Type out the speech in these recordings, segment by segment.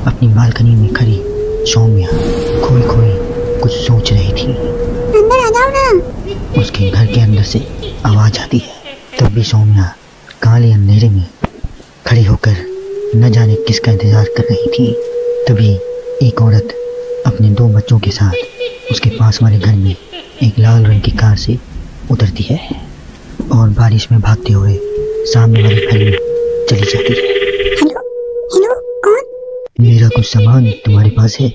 अपनी बालकनी में खड़ी सौम्या खोई खोई कुछ सोच रही थी। अंदर आ जाओ ना। उसके घर के अंदर से आवाज आती है। तब भी सौम्या काले अंधेरे में खड़ी होकर न जाने किसका इंतजार कर रही थी। तभी एक औरत अपने 2 बच्चों के साथ उसके पास वाले घर में एक लाल रंग की कार से उतरती है और बारिश में भागते हुए सामने वाले घर में चली जाती है। हेलो हेलो, कौन? मेरा कुछ सामान तुम्हारे पास है,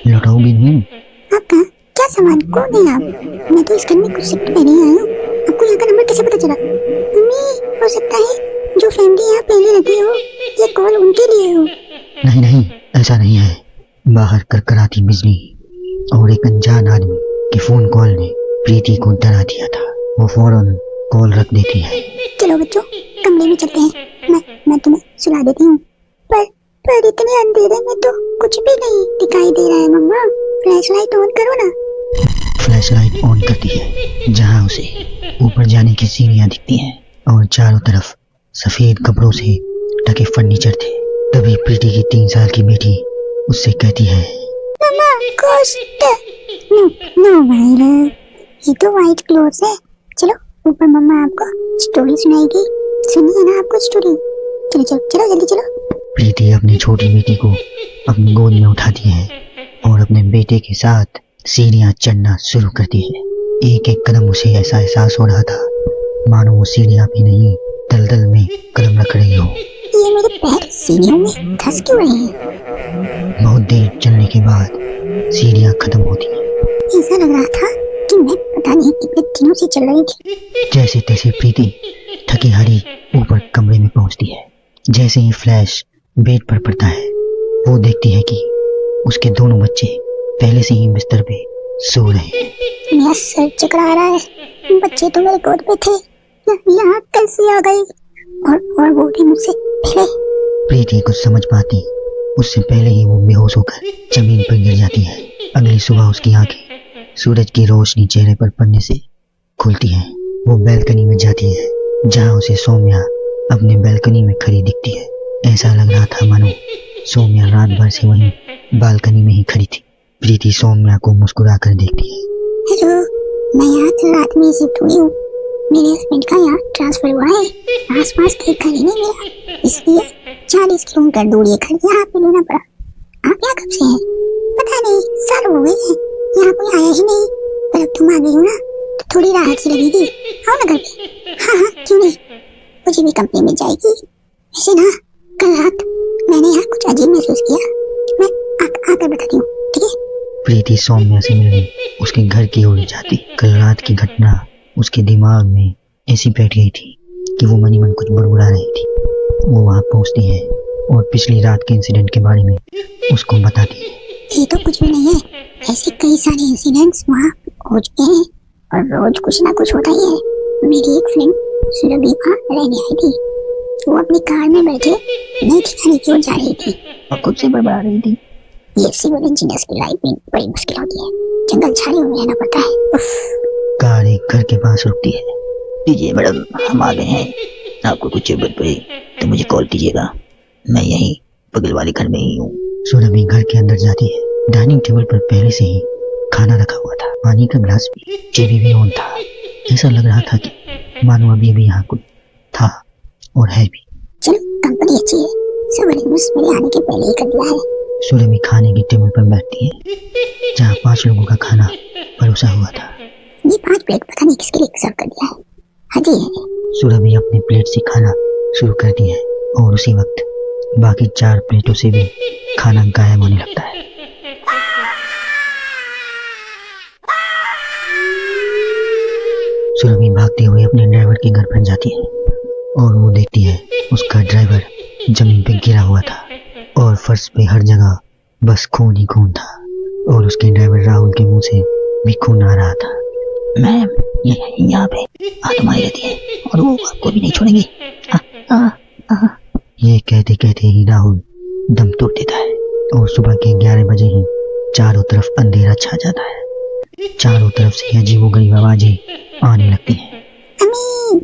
लौटाओगे नहीं? आपका क्या सामान? कौन है आप? मैं तो इस घर में कुछ शिफ्ट पहले ही आई हूँ। आपको यहाँ का नंबर कैसे पता चला? मम्मी, हो सकता है जो फैमिली यहाँ पहले रहती हो ये कॉल उनके लिए हो। नहीं नहीं, ऐसा नहीं है। बाहर करकराती बिजली और एक अनजान आदमी के फोन कॉल ने प्रीति को डरा दिया था। वो फौरन कॉल रख देती है। चलो बच्चों, कमरे में चलते हैं। मैं तुम्हें सुला देती हूँ। पर इतने अंधेरे में तो कुछ भी नहीं दिखाई दे रहा है। मम्मा, फ्लैश लाइट ऑन करो ना। फ्लैश लाइट ऑन करती है, जहाँ उसे ऊपर जाने की सीढ़ियाँ दिखती हैं और चारों तरफ सफेद कपड़ों से ढके फर्नीचर थे। तभी प्रीति की 3 साल की बेटी उससे कहती है, मम्मा, घोस्ट। नो माय लव, ये तो व्हाइट क्लोथ्स है। चलो ऊपर, मम्मा आपको स्टोरी सुनाएगी। सुनिए ना आपको स्टोरी। चलो चलो चलो, जल्दी चलो। प्रीति अपनी छोटी बेटी को अपनी गोद में उठाती है और अपने बेटे के साथ सीढ़ियाँ चढ़ना शुरू करती है। एक एक कदम उसे ऐसा एहसास हो रहा था मानो वो सीढ़ियाँ भी नहीं, दलदल में कदम रख रही हो। ये मेरे पैर सीढ़ियों में धंस क्यों रहे हैं? बहुत देर चलने के बाद सीढ़ियाँ खत्म होती हैं। ऐसा लग रहा था कि मैं पता नहीं कितने दिनों से चल रही थी। जैसे तैसे प्रीति थकी हारी ऊपर कमरे में पहुंचती है। जैसे ही फ्लैश बेड पर पड़ता है, वो देखती है कि उसके दोनों बच्चे पहले से ही बिस्तर पे सो रहे हैं। मेरा सर चकरा रहा है। बच्चे तो मेरे गोद पे थे, यहाँ कैसे आ गए? और वो भी मुझसे पहले। प्रीति कुछ समझ पाती उससे पहले ही वो बेहोश होकर जमीन पर गिर जाती है। अगली सुबह उसकी आंखें सूरज की रोशनी चेहरे पर पड़ने से खुलती हैं। वो बैल्कनी में जाती है, जहाँ उसे सौम्या अपने बैल्कनी में खड़ी दिखती है। ऐसा लग रहा था मानो सौम्या रात भर से वहीं बालकनी में ही खड़ी थी। प्रीति सौम्या को मुस्कुरा कर देखती है। हेलो, मैं यहाँ कल रात में शिफ्ट हुई हूँ। मेरे हस्बैंड का यहाँ ट्रांसफर हुआ है। आसपास कहीं घर ही नहीं मिला, इसलिए 40 किलोमीटर दूर ये घर यहाँ पे लेना पड़ा। आप यहाँ कब से हैं? पता नहीं, साल हो गए हैं, यहाँ कोई आया ही नहीं। पर अब तुम आ गई हो ना, तो थोड़ी राहत सी लगेगी। आओ ना घर पे। हाँ, क्यों नहीं, मुझे भी कंपनी मिल जाएगी। वैसे ना, कल रात मैंने यहाँ कुछ अजीब महसूस किया। मैं आकर बताती हूँ, ठीक है? प्रीति सौम्या से मिलने उसके घर की ओर जाती। कल रात की घटना उसके दिमाग में ऐसी बैठ गई थी कि वो मनी मन कुछ बड़बड़ा रही थी। वो वहाँ पहुँचती है और पिछली रात के इंसिडेंट के बारे में उसको बताती है। ये तो कुछ भी नहीं है, ऐसे कई सारे इंसिडेंट्स वहाँ हो चुके हैं और रोज कुछ ना कुछ होता ही है। मेरी एक फ्रेंड सुरभि वहाँ रहने आई थी। वो अपनी कार में बैठे नई ठिकाने की ओर जा रही थी और खुद से बड़बड़ा रही थी। ये सिविल इंजीनियर्स की लाइफ में बड़ी मुश्किल होती है, जंगल झाड़ियों में रहना पड़ता है। उफ। कार एक घर के पास रुकती है। दीजिए मैडम, हम आ गए हैं। आपको कुछ जरूरत पड़े तो मुझे कॉल कीजिएगा, मैं यहीं बगल वाले घर में ही हूँ। सुरभि घर के अंदर जाती है। डाइनिंग टेबल पर पहले से ही खाना रखा हुआ था, पानी का ग्लास भी, टीवी भी ऑन था। ऐसा लग रहा था कि मानो अभी भी यहाँ कुछ था और है भी। चलो, कंपनी अच्छी है, सब अरेंजमेंट्स मेरे आने के पहले ही कर दिया है। सुरभि खाने की टेबल पर बैठती है, जहाँ 5 लोगों का खाना परोसा हुआ था। ये 5 प्लेट पता नहीं किसके लिए सर्व कर दिया है। हाँ जी है। सुरभि अपने प्लेट से खाना शुरू करती है और उसी वक्त बाकी 4 प्लेटों से भी खाना गायब होने लगता है। सुरभि भागते हुए अपने ड्राइवर के घर पर जाती है और वो देखती है उसका ड्राइवर जमीन पे गिरा हुआ था और फर्श पे हर जगह बस खून ही खून था और उसके ड्राइवर राहुल के मुंह से भी खून आ रहा था। मैम, यहाँ पे आत्माएं रहती है और वो आपको भी नहीं छोड़ेंगी। ये कहते कहते ही राहुल दम तोड़ देता है और सुबह के 11 बजे ही चारों तरफ अंधेरा छा जाता है। चारों तरफ से अजीबोगरीब आवाजें आने लगती हैं। अम्मी,